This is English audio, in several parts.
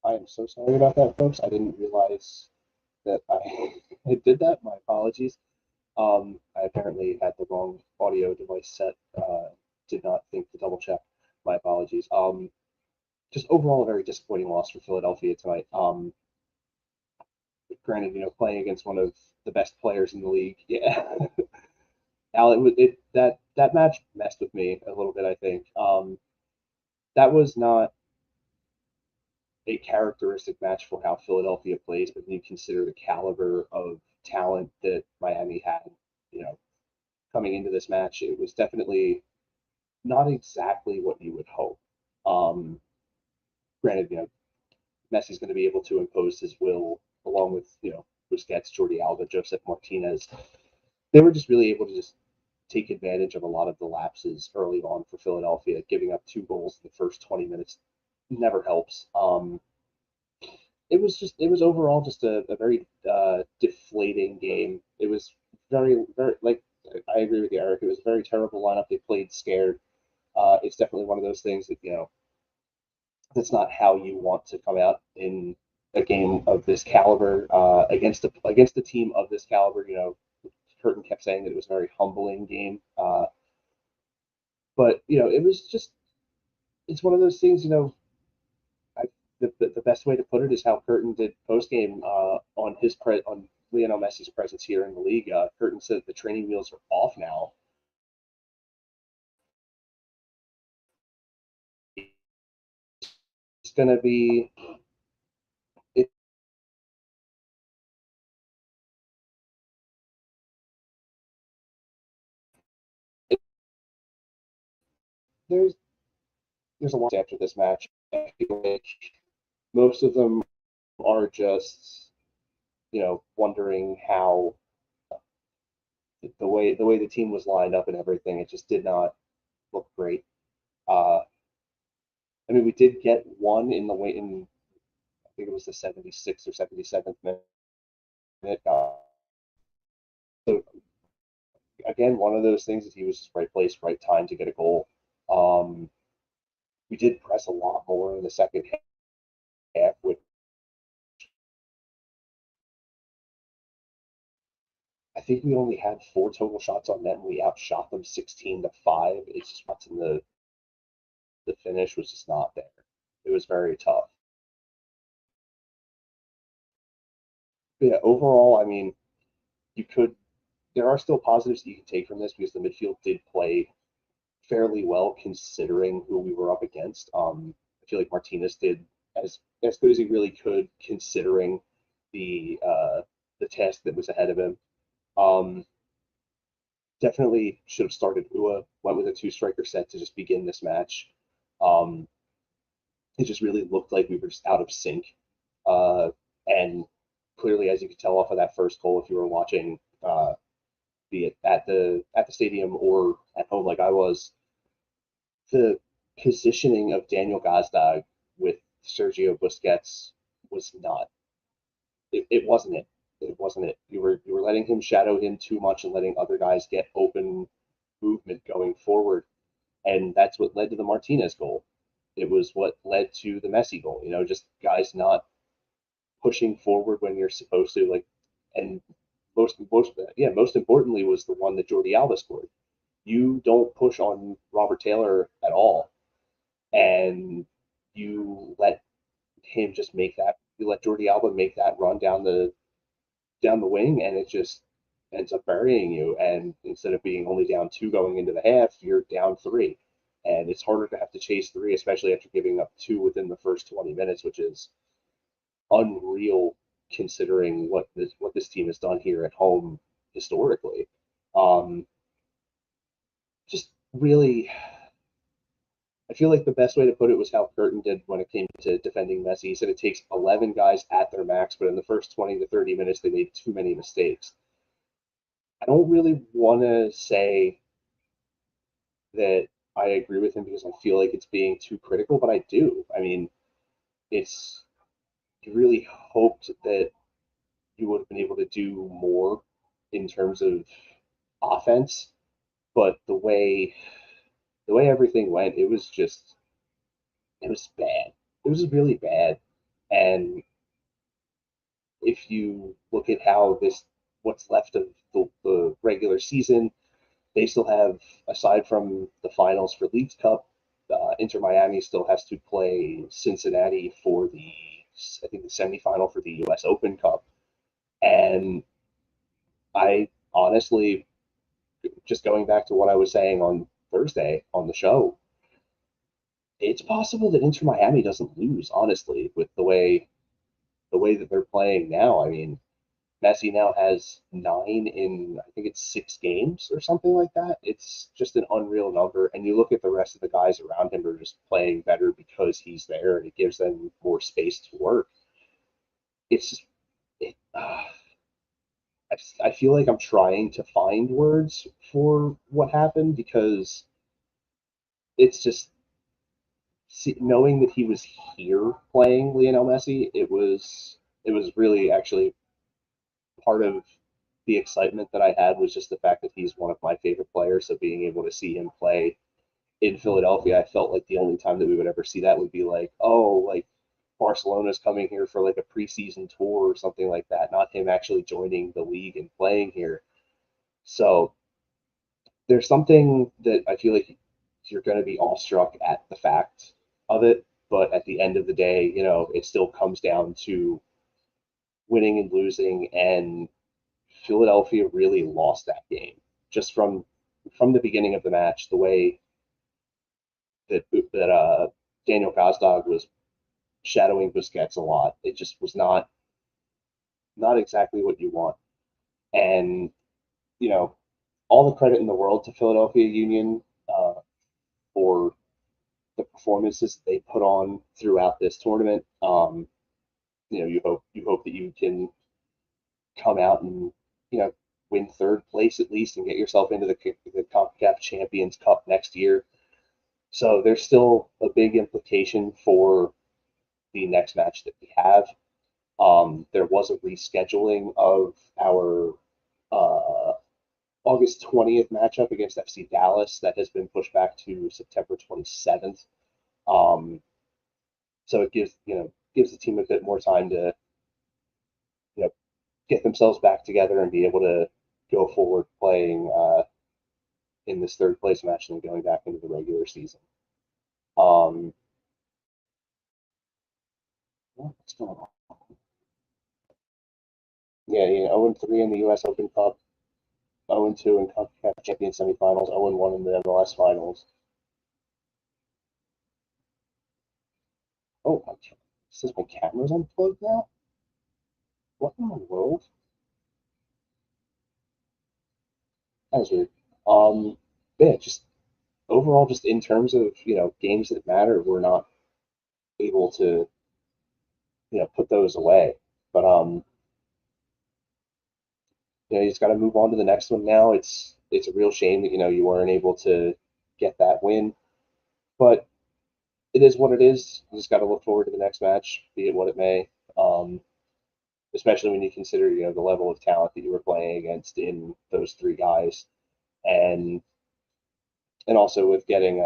I am so sorry about that, folks. I didn't realize that I, I did that. My apologies. I apparently had the wrong audio device set. Did not think to double check. My apologies. Just overall a very disappointing loss for Philadelphia tonight. Granted, playing against one of the best players in the league. Yeah, Al, that match messed with me a little bit. I think that was not a characteristic match for how Philadelphia plays, but when you consider the caliber of talent that Miami had, you know, coming into this match, it was definitely not exactly what you would hope. Um, Granted, Messi's going to be able to impose his will along with, Busquets, Jordi Alba, Joseph Martinez. They were just really able to just take advantage of a lot of the lapses early on for Philadelphia. Giving up 2 goals in the first 20 minutes never helps. It was overall just a very deflating game. It was very like I agree with you, Eric. It was a very terrible lineup. They played scared. It's definitely one of those things that that's not how you want to come out in a game of this caliber against a team of this caliber. Curtin kept saying that it was a very humbling game, but it was just it's one of those things. I, the best way to put it is how Curtin did post game on Lionel Messi's presence here in the league. Curtin said the training wheels are off now. It's going to be it, it, there's there's a lot after this match. I feel like most of them are just wondering how the way the team was lined up and everything. It just did not look great. Uh, I mean, we did get one in the way in I think it was the 76th or 77th minute. So again, one of those things that he was just right place, right time to get a goal. Um, we did press a lot more in the second half. With I think we only had 4 total shots on net, and we outshot them 16-5. It's just what's in the finish was just not there. It was very tough. But yeah, overall, I mean, you could. There are still positives that you can take from this because the midfield did play fairly well considering who we were up against. I feel like Martinez did as good as he really could considering the task that was ahead of him. Um, Definitely should have started Ua. Went with a two-striker set to just begin this match. Um, it just really looked like we were just out of sync, and clearly, as you could tell off of that first goal, if you were watching, be it at the stadium or at home like I was, the positioning of Daniel Gazdag with Sergio Busquets was not. It wasn't it. It wasn't it. You were letting him shadow him too much and letting other guys get open movement going forward, and that's what led to the Martinez goal. It was what led to the Messi goal. Just guys not pushing forward when you're supposed to. And most importantly was the one that Jordi Alba scored. You don't push on Robert Taylor at all, and you let him just make that. You let Jordi Alba make that run down the wing, and it just ends up burying you. And instead of being only down 2 going into the half, you're down 3, and it's harder to have to chase 3, especially after giving up 2 within the first 20 minutes, which is unreal considering what this team has done here at home historically. Um, just really, I feel like the best way to put it was how Curtin did when it came to defending Messi. He said it takes 11 guys at their max, but in the first 20 to 30 minutes, they made too many mistakes. I don't really want to say that I agree with him because I feel like it's being too critical, but I do. I mean, it's you really hoped that you would have been able to do more in terms of offense, but the way everything went, it was bad. It was really bad, And if you look at how this, what's left of the regular season, they still have, aside from the finals for Leagues Cup, Inter Miami still has to play Cincinnati for the, I think, the semifinal for the U.S. Open Cup. And I honestly, just going back to what I was saying on Thursday on the show, it's possible that Inter Miami doesn't lose. Honestly, with the way that they're playing now, I mean, Messi now has 9 in, I think it's 6 games or something like that. It's just an unreal number. And you look at the rest of the guys around him are just playing better because he's there and it gives them more space to work. It's just, it, I feel like I'm trying to find words for what happened because it's just knowing that he was here playing Lionel Messi. It was really actually part of the excitement that I had was just the fact that he's one of my favorite players. So being able to see him play in Philadelphia, I felt like the only time that we would ever see that would be like, oh, like Barcelona's coming here for like a preseason tour or something like that, not him actually joining the league and playing here. So there's something that I feel like you're going to be awestruck at the fact of it, but at the end of the day, it still comes down to winning and losing, and Philadelphia really lost that game just from the beginning of the match. The way that Daniel Gazdag was shadowing Busquets a lot, it just was not exactly what you want. And you know, all the credit in the world to Philadelphia Union for the performances they put on throughout this tournament. You hope that you can come out and you know win third place at least and get yourself into the CONCACAF Champions Cup next year. So there's still a big implication for the next match that we have. There was a rescheduling of our uh, August 20th matchup against FC Dallas that has been pushed back to September 27th. Um, so it gives the team a bit more time to you know get themselves back together and be able to go forward playing in this third place match and then going back into the regular season. Um, what's going on? Yeah, 0-3 in the U.S. Open Cup, 0-2 in CONCACAF Champions semifinals, 0-1 in the MLS finals. Oh, says my camera's unplugged now. What in the world? That was weird. Um, yeah, just overall, just in terms of games that matter, we're not able to put those away. But you just got to move on to the next one now. It's a real shame that you weren't able to get that win, but it is what it is. You just got to look forward to the next match, be it what it may. Um, Especially when you consider the level of talent that you were playing against in those three guys, and also with getting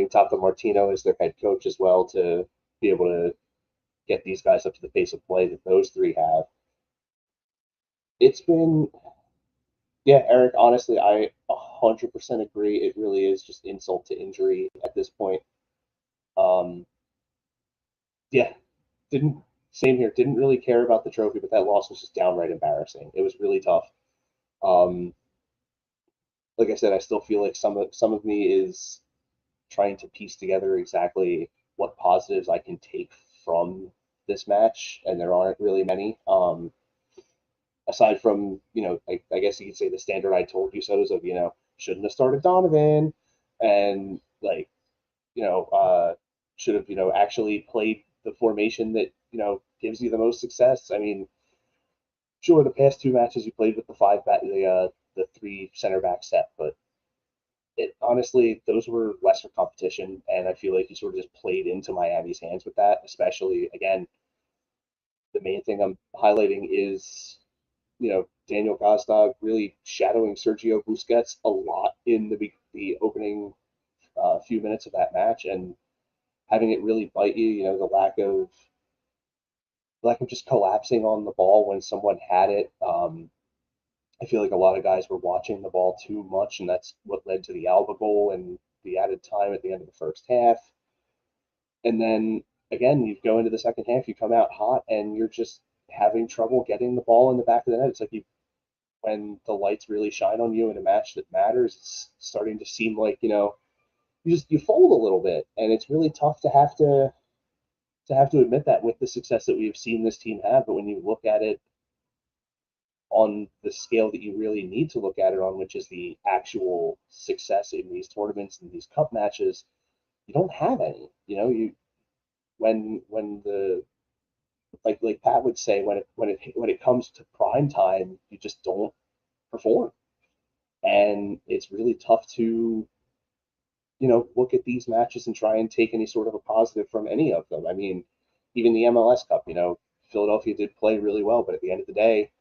Tata Martino as their head coach as well to be able to get these guys up to the pace of play that those three have. It's been, yeah, Eric. Honestly, I 100% agree. It really is just insult to injury at this point. Um, yeah, didn't same here. Didn't really care about the trophy, but that loss was just downright embarrassing. It was really tough. Um, like I said, I still feel like some of me is trying to piece together exactly what positives I can take from this match, and there aren't really many. Aside from I guess you could say the standard "I told you so's" of shouldn't have started Donovan, and like should have actually played the formation that gives you the most success. I mean, sure, the past two matches you played with the three center back set, but it honestly those were lesser competition, and I feel like you sort of just played into Miami's hands with that. Especially again, the main thing I'm highlighting is Daniel Gazdag really shadowing Sergio Busquets a lot in the opening few minutes of that match, and having it really bite you. You know, the lack of just collapsing on the ball when someone had it. I feel like a lot of guys were watching the ball too much, and that's what led to the Alba goal and the added time at the end of the first half. And then again, you go into the second half, you come out hot, and you're just having trouble getting the ball in the back of the net. It's like when the lights really shine on you in a match that matters, it's starting to seem like you fold a little bit, and it's really tough to have to admit that with the success that we've seen this team have. But when you look at it on the scale that you really need to look at it on, which is the actual success in these tournaments and these cup matches, you don't have any. You when the like Pat would say, when it comes to prime time, you just don't perform, and it's really tough to look at these matches and try and take any sort of a positive from any of them. I mean, even the MLS Cup, Philadelphia did play really well, but at the end of the day,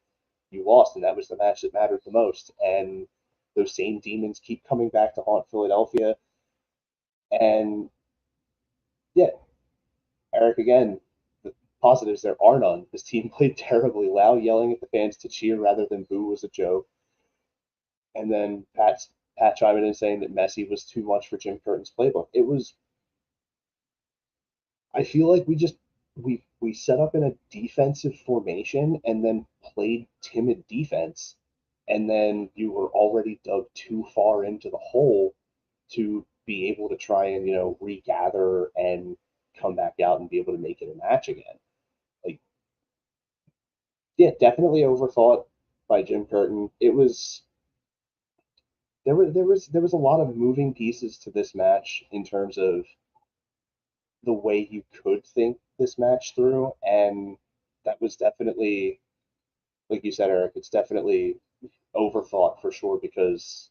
you lost, and that was the match that mattered the most. And those same demons keep coming back to haunt Philadelphia. And yeah, Eric, again, the positives, there are none. This team played terribly. Loud yelling at the fans to cheer rather than boo was a joke. And then Pat chiming in saying that Messi was too much for Jim Curtin's playbook. I feel like we set up in a defensive formation and then played timid defense, and then you were already dug too far into the hole to be able to try and regather and come back out and be able to make it a match again. Like, yeah, definitely overthought by Jim Curtin. It was there was a lot of moving pieces to this match in terms of the way you could think this match through, and that was definitely, like you said, Eric, it's definitely overthought for sure because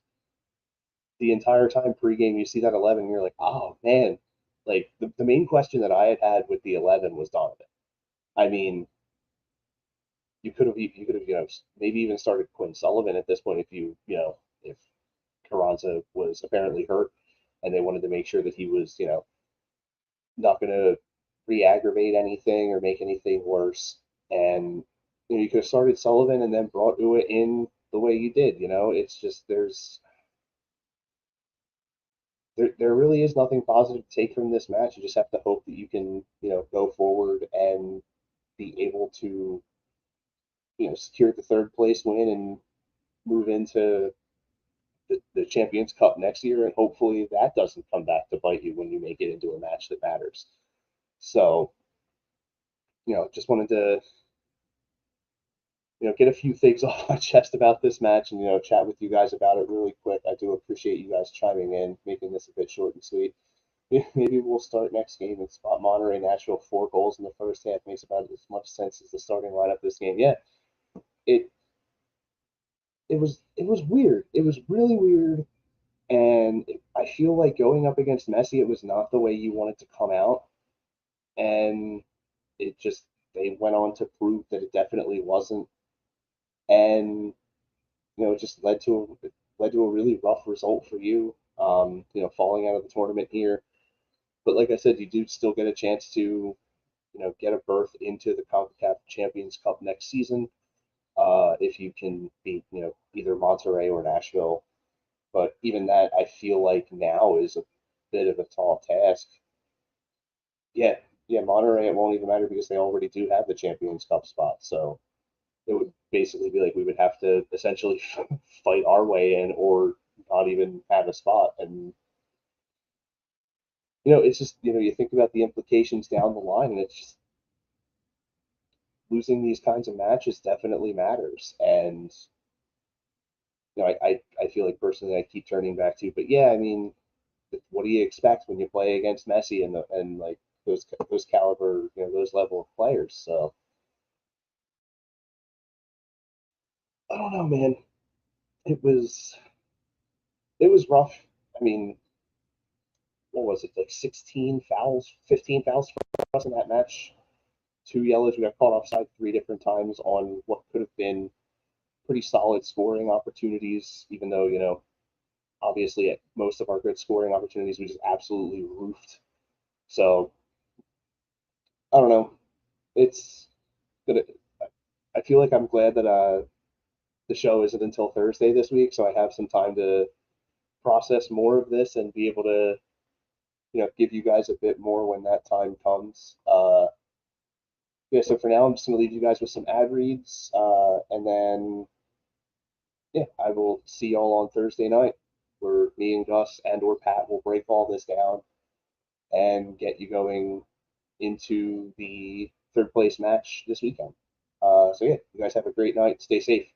the entire time pregame you see that 11, and you're like, oh man, like the main question that I had with the 11 was Donovan. I mean, you could have maybe even started Quinn Sullivan at this point if Carranza was apparently hurt and they wanted to make sure that he was not going to re-aggravate anything or make anything worse. And you could have started Sullivan and then brought Ua in the way you did. It's just there really is nothing positive to take from this match. You just have to hope that you can go forward and be able to secure the third place win and move into the Champions Cup next year, and hopefully that doesn't come back to bite you when you make it into a match that matters. So, just wanted to get a few things off my chest about this match and chat with you guys about it really quick. I do appreciate you guys chiming in, making this a bit short and sweet. Maybe we'll start next game and spot Monterey Nashville 4 goals in the first half makes about as much sense as the starting lineup this game. Yeah, it it was weird. It was really weird, and I feel like going up against Messi, it was not the way you wanted to come out, and it just they went on to prove that it definitely wasn't, and it just led to a really rough result for you. Falling out of the tournament here. But like I said, you do still get a chance to get a berth into the CONCACAF Champions Cup next season if you can beat either Monterrey or Nashville. But even that, I feel like now is a bit of a tall task. Yeah, yeah, Monterrey it won't even matter because they already do have the Champions Cup spot. So it would basically be like we would have to essentially fight our way in or not even have a spot. And it's just you think about the implications down the line, and it's just losing these kinds of matches definitely matters. And I feel like personally I keep turning back to, but yeah, I mean, what do you expect when you play against Messi and like those caliber, those level of players? So I don't know, man. It was it was rough. I mean, what was it, like 16 fouls, 15 fouls for us in that match? 2 yellows. We got caught offside 3 different times on what could have been pretty solid scoring opportunities, even though, obviously at most of our good scoring opportunities we just absolutely roofed So I don't know. It's gonna. I feel like I'm glad that the show isn't until Thursday this week, so I have some time to process more of this and be able to give you guys a bit more when that time comes. Yeah, so for now, I'm just going to leave you guys with some ad reads, and then yeah, I will see y'all on Thursday night, where me and Gus and or Pat will break all this down and get you going into the third place match this weekend. So yeah, you guys have a great night. Stay safe.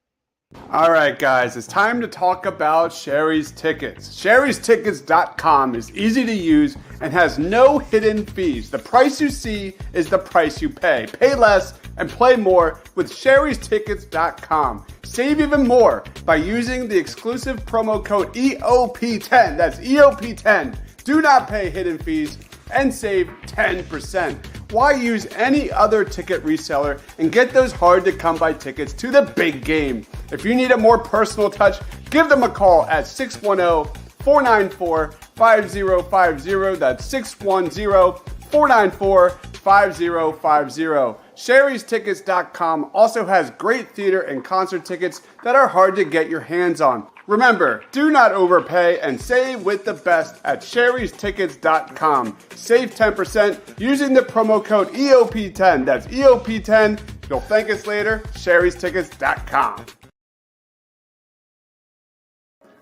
All right, guys, it's time to talk about Sherry's Tickets. Sherry'sTickets.com is easy to use and has no hidden fees. The price you see is the price you pay. Pay less and play more with Sherry'sTickets.com. Save even more by using the exclusive promo code EOP10. That's EOP10. Do not pay hidden fees and save 10%. Why use any other ticket reseller and get those hard to come by tickets to the big game? If you need a more personal touch, give them a call at 610-494-5050. That's 610-494-5050. Sherry'sTickets.com also has great theater and concert tickets that are hard to get your hands on. Remember, do not overpay and save with the best at Sherry'sTickets.com. Save 10% using the promo code EOP10. That's EOP10. You'll thank us later. Sherry'sTickets.com.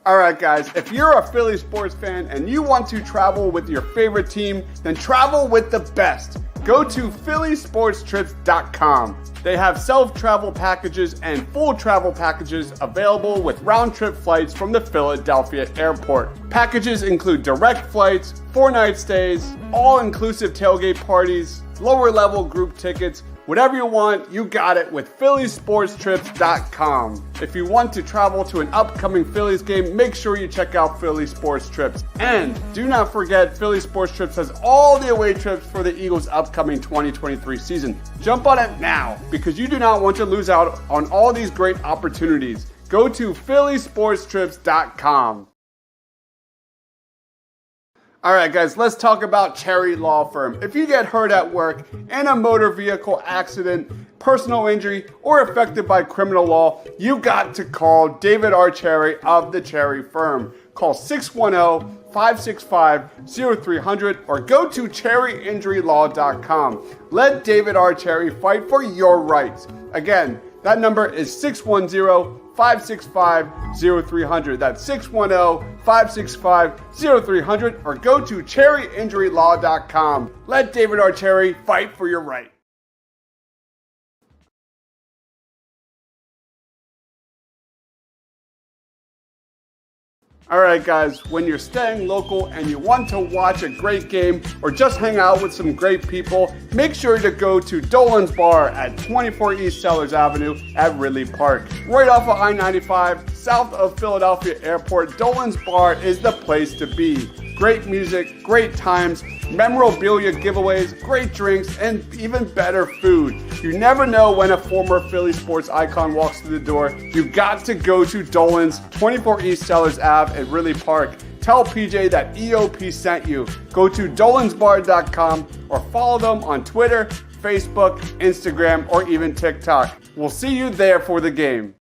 All right, guys, if you're a Philly sports fan and you want to travel with your favorite team, then travel with the best. Go to phillysportstrips.com. They have self-travel packages and full travel packages available with round-trip flights from the Philadelphia airport. Packages include direct flights, 4-night stays, all-inclusive tailgate parties, lower-level group tickets. Whatever you want, you got it with phillysportstrips.com. If you want to travel to an upcoming Phillies game, make sure you check out Philly Sports Trips. And do not forget, Philly Sports Trips has all the away trips for the Eagles' upcoming 2023 season. Jump on it now, because you do not want to lose out on all these great opportunities. Go to phillysportstrips.com. All right, guys, let's talk about Cherry Law Firm. If you get hurt at work in a motor vehicle accident, personal injury, or affected by criminal law, you got to call David R. Cherry of the Cherry Firm. Call 610-565-0300 or go to cherryinjurylaw.com. Let David R. Cherry fight for your rights. Again, that number is 610-565-0300. That's 610-565-0300 or go to cherryinjurylaw.com. Let David R. Cherry fight for your right. All right, guys, when you're staying local and you want to watch a great game or just hang out with some great people, make sure to go to Dolan's Bar at 24 East Sellers Avenue at Ridley Park. Right off of I-95, south of Philadelphia Airport, Dolan's Bar is the place to be. Great music, great times, memorabilia giveaways, great drinks, and even better food. You never know when a former Philly sports icon walks through the door. You've got to go to Dolan's, 24 East Sellers Ave at Ridley Park. Tell PJ that EOP sent you. Go to dolansbar.com or follow them on Twitter, Facebook, Instagram, or even TikTok. We'll see you there for the game.